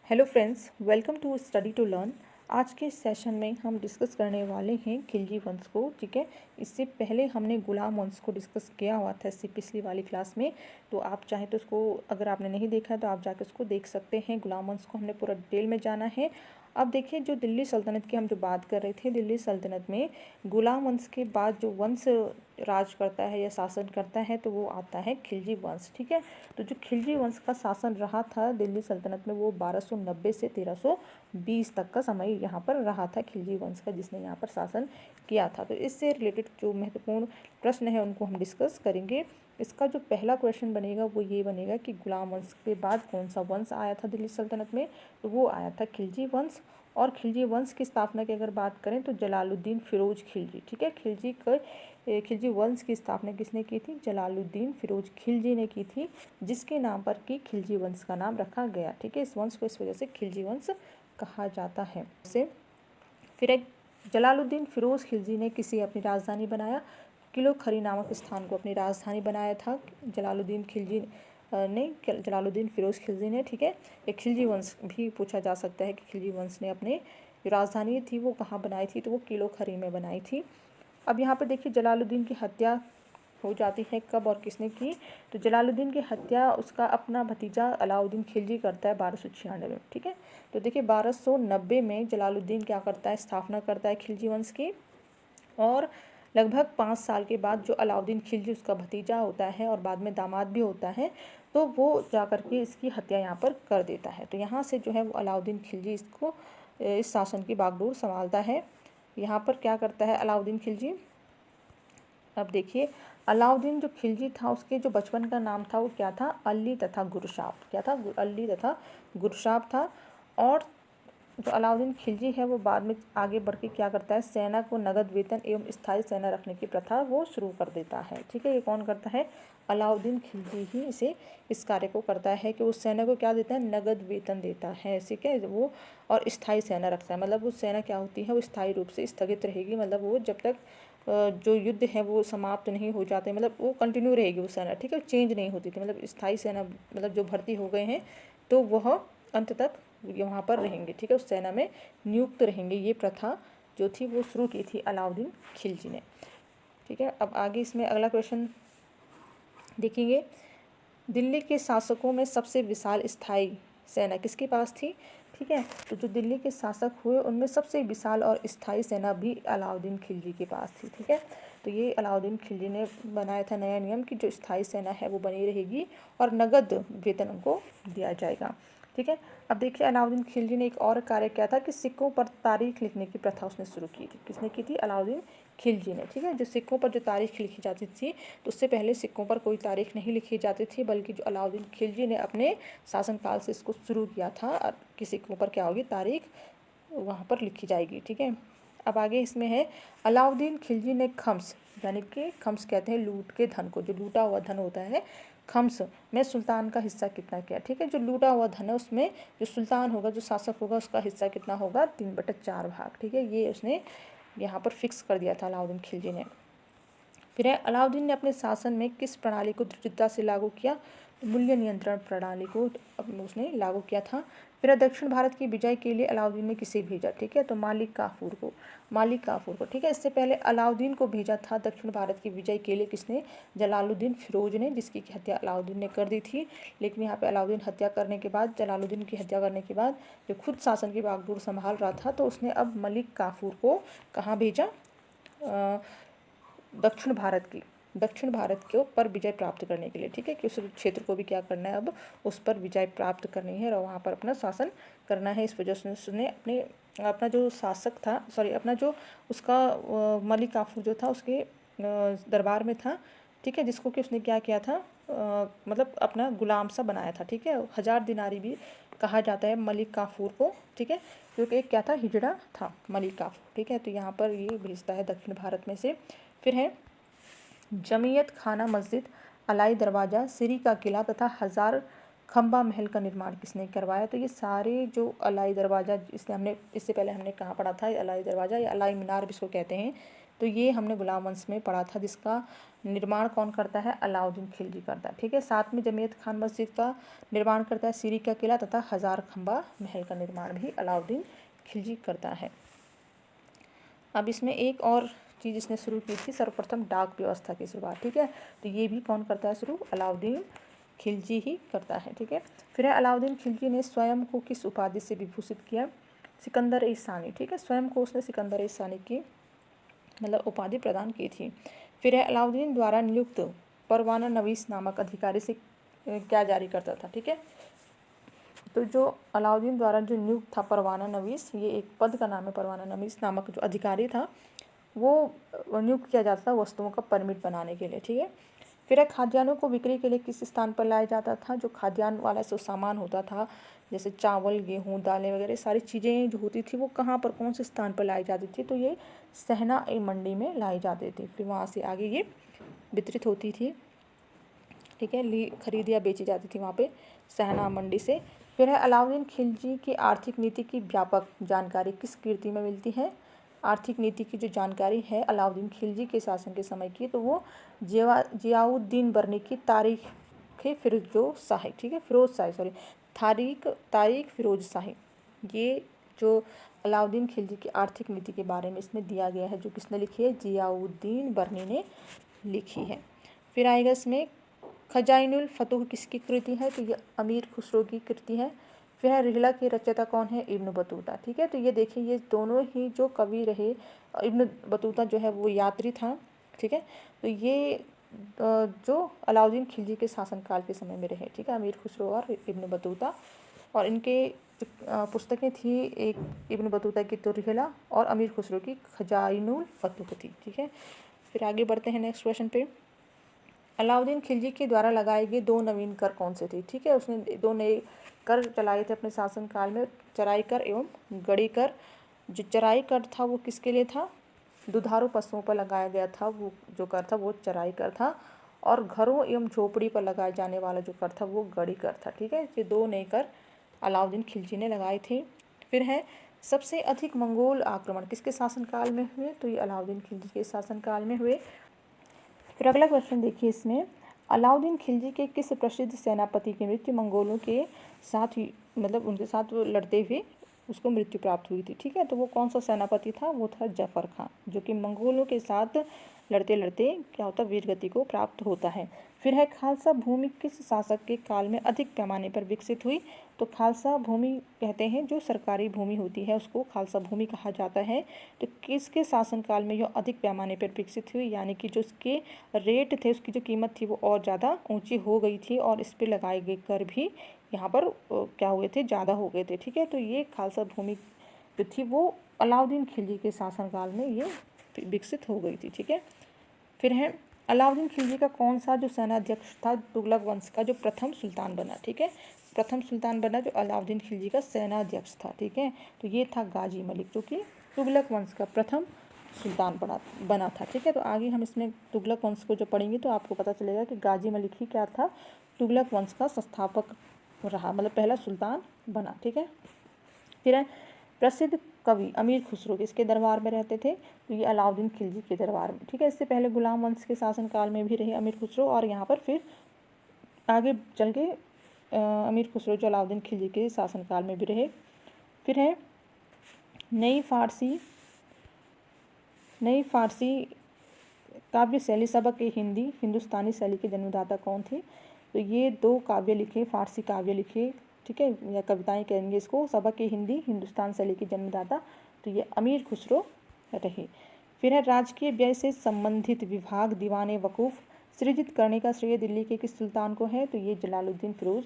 Hello friends, welcome to study to learn. आज के session में हम डिस्कस करने वाले हैं खिलजी वंश को। ठीक है, इससे पहले हमने गुलाम वंश को डिस्कस किया हुआ था इससे पिछली वाली क्लास में। तो आप चाहें तो उसको, अगर आपने नहीं देखा है तो आप जाकर उसको देख सकते हैं। गुलाम वंश को हमने पूरा डिटेल में जाना है। अब देखिए, जो दिल्ली सल्तनत की हम जो बात कर रहे थे, दिल्ली सल्तनत में गुलाम वंश के बाद जो वंश राज करता है या शासन करता है तो वो आता है खिलजी वंश। ठीक है, तो जो खिलजी वंश का शासन रहा था दिल्ली सल्तनत में, वो 1290 से 1320 तक का समय यहाँ पर रहा था खिलजी वंश का, जिसने यहाँ पर शासन किया था। तो इससे रिलेटेड जो महत्वपूर्ण प्रश्न है उनको हम डिस्कस करेंगे। इसका जो पहला क्वेश्चन बनेगा वो ये बनेगा कि गुलाम वंश के बाद कौन सा वंश आया था दिल्ली सल्तनत में, तो वो आया था खिलजी वंश। और खिलजी वंश की स्थापना की अगर बात करें तो जलालुद्दीन फिरोज खिलजी। ठीक है, खिलजी वंश की स्थापना किसने की थी? जलालुद्दीन फिरोज खिलजी ने की थी, जिसके नाम पर कि खिलजी वंश का नाम रखा गया। ठीक है, इस वंश को इस वजह से खिलजी वंश कहा जाता है। फिर एक जलालुद्दीन फिरोज खिलजी ने किसी अपनी राजधानी बनाया, किलो खरी नामक स्थान को अपनी राजधानी बनाया था जलालुद्दीन फिरोज खिलजी ने। ठीक है, एक खिलजी वंश भी पूछा जा सकता है कि खिलजी वंश ने अपने जो राजधानी थी वो कहाँ बनाई थी, तो वो किलो खरी में बनाई थी। अब यहाँ पर देखिए, जलालुद्दीन की हत्या हो जाती है कब और किसने की? तो जलालुद्दीन की हत्या उसका अपना भतीजा अलाउद्दीन खिलजी करता है 1296 में। ठीक है, तो देखिए 1290 में जलालुद्दीन क्या करता है? स्थापना करता है खिलजी वंश की। और लगभग 5 साल के बाद जो अलाउद्दीन खिलजी उसका भतीजा होता है और बाद में दामाद भी होता है, तो वो जा कर के इसकी हत्या यहाँ पर कर देता है। तो यहाँ से जो है वो अलाउद्दीन खिलजी इस शासन की बागडोर संभालता है। यहाँ पर क्या करता है अलाउद्दीन खिलजी? अब देखिए, अलाउद्दीन जो खिलजी था उसके जो बचपन का नाम था वो क्या था? अली तथा गुरशाब। क्या था? अली तथा गुरशाब था। और जो अलाउद्दीन खिलजी है वो बाद में आगे बढ़ के क्या करता है? सेना को नगद वेतन एवं स्थायी सेना रखने की प्रथा वो शुरू कर देता है। ठीक है, ये कौन करता है? अलाउद्दीन खिलजी ही इस कार्य को करता है कि उस सेना को क्या देता है? नगद वेतन देता है। ठीक है, वो और स्थायी सेना रखता है। मतलब वो सेना क्या होती है? वो स्थायी रूप से स्थगित रहेगी। मतलब वो जब तक जो युद्ध है वो समाप्त नहीं हो जाते, मतलब वो कंटिन्यू रहेगी वो सेना। ठीक है, चेंज नहीं होती थी। मतलब स्थायी सेना, मतलब जो भर्ती हो गए हैं तो वह अंत तक वहाँ पर रहेंगे। ठीक है, उस सेना में नियुक्त रहेंगे। ये प्रथा जो थी वो शुरू की थी अलाउद्दीन खिलजी ने। ठीक है, अब आगे इसमें अगला क्वेश्चन देखेंगे। दिल्ली के शासकों में सबसे विशाल स्थायी सेना किसके पास थी? ठीक है, तो जो दिल्ली के शासक हुए उनमें सबसे विशाल और स्थायी सेना भी अलाउद्दीन खिलजी के पास थी। ठीक है, तो ये अलाउद्दीन खिलजी ने बनाया था नया नियम कि जो स्थायी सेना है वो बनी रहेगी और नगद वेतन उनको दिया जाएगा। ठीक है, अब देखिए, अलाउद्दीन खिलजी ने एक और कार्य किया था कि सिक्कों पर तारीख लिखने की प्रथा उसने शुरू की थी। किसने की थी? अलाउद्दीन खिलजी ने। ठीक है, जो सिक्कों पर जो तारीख लिखी जाती थी, तो उससे पहले सिक्कों पर कोई तारीख नहीं लिखी जाती थी, बल्कि जो अलाउद्दीन खिलजी ने अपने शासनकाल से इसको शुरू किया था कि सिक्कों पर क्या होगी? तारीख वहाँ पर लिखी जाएगी। ठीक है, अब आगे इसमें है, अलाउद्दीन खिलजी ने खम्स, यानी कि खम्स कहते हैं लूट के धन को, जो लूटा हुआ धन होता है, खम्स में सुल्तान का हिस्सा कितना किया? ठीक है, जो लूटा हुआ धन है उसमें जो सुल्तान होगा, जो शासक होगा, उसका हिस्सा कितना होगा? 3/4 भाग। ठीक है, ये उसने यहाँ पर फिक्स कर दिया था अलाउद्दीन खिलजी ने। फिर है, अलाउद्दीन ने अपने शासन में किस प्रणाली को दृढ़ता से लागू किया? मूल्य नियंत्रण प्रणाली को उसने लागू किया था। फिर दक्षिण भारत की विजय के लिए अलाउद्दीन ने किसे भेजा? ठीक है, तो मालिक काफूर को। ठीक है, इससे पहले अलाउद्दीन को भेजा था दक्षिण भारत की विजय के लिए किसने? जलालुद्दीन फिरोज ने, जिसकी हत्या अलाउद्दीन ने कर दी थी। लेकिन यहाँ पे अलाउद्दीन जलालुद्दीन की हत्या करने के बाद जो खुद शासन की बागडोर संभाल रहा था, तो उसने अब मलिक काफूर को कहाँ भेजा? दक्षिण भारत के ऊपर विजय प्राप्त करने के लिए। ठीक है, कि उस क्षेत्र को भी क्या करना है? अब उस पर विजय प्राप्त करनी है और वहाँ पर अपना शासन करना है। इस वजह से उसने अपना जो शासक था, अपना जो उसका मलिक काफूर जो था उसके दरबार में था। ठीक है, जिसको कि उसने क्या किया था? मतलब अपना गुलाम सा बनाया था। ठीक है, 1000 दिनारी भी कहा जाता है मलिक काफूर को। ठीक है, क्योंकि एक क्या था? हिजड़ा था मलिक काफूर। ठीक है, तो यहाँ पर ये भेजता है दक्षिण भारत में से। फिर है, जमीयत खाना मस्जिद, अलाई दरवाज़ा, सिरी का किला तथा 1000 खंबा महल का निर्माण किसने करवाया? तो ये सारे जो अलाई दरवाज़ा, इससे पहले हमने कहाँ पढ़ा था? अलाई दरवाज़ा या अलाई मीनार भी इसको कहते हैं। तो ये हमने गुलाम वंश में पढ़ा था, जिसका निर्माण कौन करता है, अलाउद्दीन खिलजी करता है। ठीक है, साथ में जमीयत खान मस्जिद का निर्माण करता है, सीरी का किला तथा हजार खंबा महल का निर्माण भी अलाउद्दीन खिलजी करता है। अब इसमें एक और चीज़ इसने शुरू की थी, सर्वप्रथम डाक व्यवस्था की शुरुआत। ठीक है, तो ये भी कौन करता है शुरू, अलाउद्दीन खिलजी ही करता है। ठीक है, फिर है अलाउद्दीन खिलजी ने स्वयं को किस उपाधि से विभूषित किया, सिकंदर ए सानी। ठीक है, स्वयं को उसने सिकंदर ए सानी की मतलब उपाधि प्रदान की थी। फिर है अलाउद्दीन द्वारा नियुक्त परवाना नवीस नामक अधिकारी से क्या जारी करता था। ठीक है, तो जो अलाउद्दीन द्वारा जो नियुक्त था परवाना नवीस, ये एक पद का नाम है, परवाना नवीस नामक जो अधिकारी था वो नियुक्त किया जाता था वस्तुओं का परमिट बनाने के लिए। ठीक है, फिर खाद्यान्नों को बिक्री के लिए किस स्थान पर लाया जाता था, जो खाद्यान्न वाला जो सामान होता था जैसे चावल गेहूँ दालें वगैरह सारी चीज़ें जो होती थी वो कहाँ पर कौन से स्थान पर लाई जाती थी, तो ये सहना ए मंडी में लाई जाती थी, फिर वहाँ से आगे ये वितरित होती थी। ठीक है, खरीदी या बेची जाती थी वहाँ पे सहना मंडी से। फिर है अलाउद्दीन खिलजी की आर्थिक नीति की व्यापक जानकारी किस कृति में मिलती है, आर्थिक नीति की जो जानकारी है अलाउद्दीन खिलजी के शासन के समय की, तो वो जियाउद्दीन बर्नी की तारीख फिरोज शाही। ठीक है, फिरोज शाही सॉरी तारीख फिरोज शाही, ये जो अलाउद्दीन खिलजी की आर्थिक नीति के बारे में इसमें दिया गया है, जो किसने लिखी है, जियाउद्दीन बर्नी ने लिखी है। फिर आएगा इसमें खजाइनुल फतूह किसकी कृति है, तो ये अमीर खुसरो की कृति है। फिर है रिहला के रचयिता कौन है, इब्न बतूता। ठीक है, तो ये देखिए ये दोनों ही जो कवि रहे, इब्न बतूता जो है वो यात्री था। ठीक है, तो ये जो अलाउद्दीन खिलजी के शासनकाल के समय में रहे। ठीक है, अमीर खुसरो और इब्न बतूता, और इनके पुस्तकें थी, एक इब्न बतूता की तो रिहला और अमीर खुसरो की खजाइनुल फतूह थी। ठीक है, फिर आगे बढ़ते हैं नेक्स्ट क्वेश्चन पे। अलाउद्दीन खिलजी के द्वारा लगाए गए दो नवीन कर कौन से थे। ठीक है, उसने दो नए कर चलाए थे अपने शासनकाल में, चराई कर एवं गड़ी कर। जो चराई कर था वो किसके लिए था, दुधारू पशुओं पर लगाया गया था, वो जो कर था वो चराई कर था, और घरों एवं झोपड़ी पर लगाए जाने वाला जो कर था वो गड़ी कर था। ठीक है, ये दो नए कर अलाउद्दीन खिलजी ने लगाए थे। फिर है सबसे अधिक मंगोल आक्रमण किसके शासनकाल में हुए, तो ये अलाउद्दीन खिलजी के शासनकाल में हुए। फिर अगला क्वेश्चन देखिए, इसमें अलाउद्दीन खिलजी के किस प्रसिद्ध सेनापति की मृत्यु मंगोलों के साथ ही मतलब उनके साथ वो लड़ते हुए उसको मृत्यु प्राप्त हुई थी। ठीक है, तो वो कौन सा सेनापति था, वो था जफर खान, जो कि मंगोलों के साथ लड़ते लड़ते क्या होता वीरगति को प्राप्त होता है। फिर है खालसा भूमि किस शासक के काल में अधिक पैमाने पर विकसित हुई, तो खालसा भूमि कहते हैं जो सरकारी भूमि होती है उसको खालसा भूमि कहा जाता है। तो किसके शासनकाल में यह अधिक पैमाने पर विकसित हुई, यानी कि जो उसके रेट थे उसकी जो कीमत थी वो और ज़्यादा ऊंची हो गई थी, और इस पर लगाए गए कर भी यहाँ पर क्या हुए थे, ज़्यादा हो गए थे। ठीक है, तो ये खालसा भूमि जो थी वो अलाउद्दीन खिलजी के शासनकाल में ये विकसित हो गई थी। ठीक है, फिर है अलाउद्दीन खिलजी का कौन सा जो सेनाध्यक्ष था तुगलक वंश का जो प्रथम सुल्तान बना। ठीक है, प्रथम सुल्तान बना जो अलाउद्दीन खिलजी का सेनाध्यक्ष था। ठीक है, तो ये था गाजी मलिक, जो कि तुगलक वंश का प्रथम सुल्तान बना था। ठीक है, तो आगे हम इसमें तुगलक वंश को जो पढ़ेंगे तो आपको पता चलेगा कि गाजी मलिक ही क्या था, तुगलक वंश का संस्थापक रहा, मतलब पहला सुल्तान बना। ठीक है, फिर है प्रसिद्ध कवि अमीर खुसरो किसके दरबार में रहते थे, तो ये अलाउद्दीन खिलजी के दरबार में। ठीक है, इससे पहले गुलाम वंश के शासनकाल में भी रहे अमीर खुसरो, और यहाँ पर फिर आगे चल के अमीर खुसरो जो अलाउद्दीन खिलजी के शासनकाल में भी रहे। फिर है नई फारसी काव्य शैली सबक ए हिंदी हिंदुस्तानी शैली के जन्मदाता कौन थे, तो ये दो काव्य लिखे, फारसी काव्य लिखे। ठीक है, या कविताएं कहेंगे इसको, सबक ए हिंदी हिंदुस्तान शैली के जन्मदाता, तो ये अमीर खुसरो रहे। फिर है राजकीय व्यय से संबंधित विभाग दीवान वकूफ़ सृजित करने का श्रेय दिल्ली के किस सुल्तान को है, तो ये जलालुद्दीन फिरोज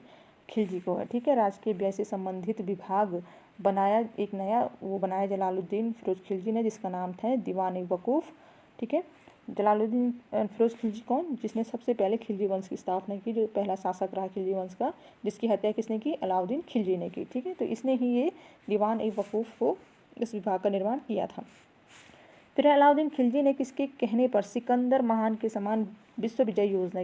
खिलजी को है। ठीक है, राजकीय व्यय से संबंधित विभाग बनाया, एक नया वो बनाया जलालुद्दीन फिरोज खिलजी ने, जिसका नाम था दीवान वकूफ़। ठीक है, जलालुद्दीन फिरोज खिलजी कौन, जिसने सबसे पहले खिलजी वंश की स्थापना की, जो पहला शासक रहा खिलजी वंश का, जिसकी हत्या किसने की, अलाउद्दीन खिलजी ने की। ठीक है, तो इसने ही ये दीवान ए वकूफ़ को इस विभाग का निर्माण किया था। फिर अलाउद्दीन खिलजी ने किसके कहने पर सिकंदर महान के समान विश्व विजय योजना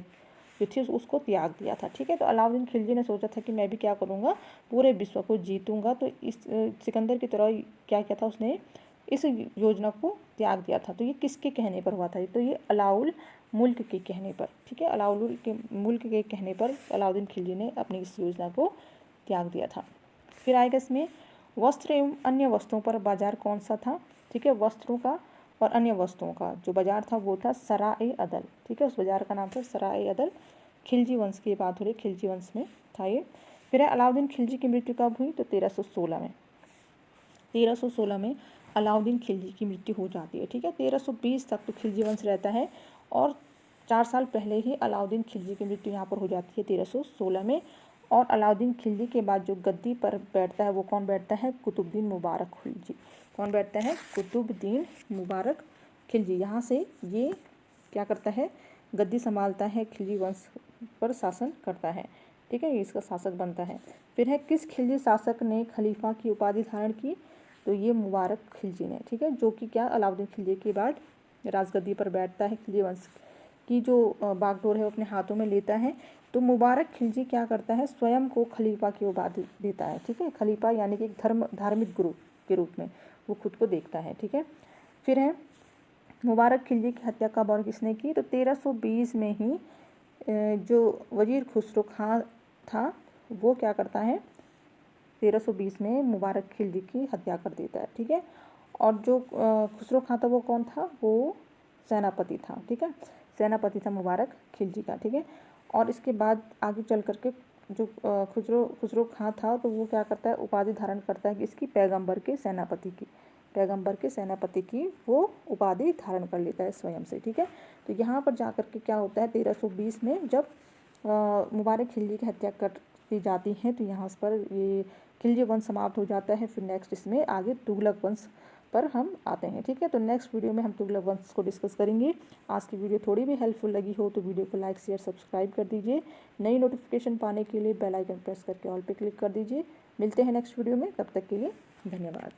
जो थी उसको त्याग दिया था। ठीक है, तो अलाउद्दीन खिलजी ने सोचा था कि मैं भी क्या करूँगा, पूरे विश्व को जीतूंगा, तो इस सिकंदर की तरह क्या किया था उसने इस योजना को त्याग दिया था। तो ये किसके कहने पर हुआ था? तो ये अलाउल मुल्क के कहने पर, ठीक है, अलाउल के मुल्क के कहने पर अलाउद्दीन खिलजी ने अपनी इस योजना को त्याग दिया था। फिर आएगा इसमें वस्त्र एवं अन्य वस्तुओं पर बाजार कौन सा था? ठीक है, वस्त्रों का और अन्य वस्तुओं का जो बाजार था वो था सराय-ए-अदल, ठीक है, उस बाजार का नाम था सराय-ए-अदल। खिलजी वंश की बात हो रही, खिलजी वंश में था ये। फिर है अलाउद्दीन खिलजी की मृत्यु कब हुई? तो 1316 में। 1316 में अलाउद्दीन खिलजी की मृत्यु हो जाती है, ठीक है। 1320 तक तो खिलजी वंश रहता है और 4 साल पहले ही अलाउद्दीन खिलजी की मृत्यु यहाँ पर हो जाती है 1316 में। और अलाउद्दीन खिलजी के बाद जो गद्दी पर बैठता है वो कौन बैठता है? कुतुबुद्दीन मुबारक खिलजी। कौन बैठता है? कुतुबुद्दीन मुबारक खिलजी। यहाँ से ये क्या करता है? गद्दी संभालता है, खिलजी वंश पर शासन करता है, ठीक है, ये इसका शासक बनता है। फिर है किस खिलजी शासक ने खलीफा की उपाधि धारण की? तो ये मुबारक खिलजी ने, ठीक है, जो कि क्या अलाउद्दीन खिलजी के बाद राजगद्दी पर बैठता है, खिलजी वंश की जो बागडोर है वो अपने हाथों में लेता है। तो मुबारक खिलजी क्या करता है? स्वयं को खलीफा की उपाधि देता है, ठीक है, खलीफा यानी कि एक धार्मिक गुरु के रूप में वो खुद को देखता है, ठीक है। फिर है मुबारक खिलजी की हत्या कब और किसने की? तो 1320 में ही जो वजीर खुसरो खां था वो क्या करता है? 1320 में मुबारक खिलजी की हत्या कर देता है, ठीक है। और जो खुसरो खां था वो कौन था? वो सेनापति था, ठीक है, सेनापति था मुबारक खिलजी का, ठीक है। और इसके बाद आगे चल करके जो खुसरो खां था तो वो क्या करता है? उपाधि धारण करता है कि इसकी पैगंबर के सेनापति की, पैगंबर के सेनापति की वो उपाधि धारण कर लेता है स्वयं से, ठीक है। तो यहाँ पर जा कर के क्या होता है? 1320 में जब मुबारक खिलजी की हत्या कर दी जाती है तो यहाँ पर ये खिलजी वंश समाप्त हो जाता है। फिर नेक्स्ट इसमें आगे तुगलक वंश पर हम आते हैं, ठीक है। तो नेक्स्ट वीडियो में हम तुगलक वंश को डिस्कस करेंगे। आज की वीडियो थोड़ी भी हेल्पफुल लगी हो तो वीडियो को लाइक शेयर सब्सक्राइब कर दीजिए। नई नोटिफिकेशन पाने के लिए बेल आइकन प्रेस करके ऑल पे क्लिक कर दीजिए। मिलते हैं नेक्स्ट वीडियो में, तब तक के लिए धन्यवाद।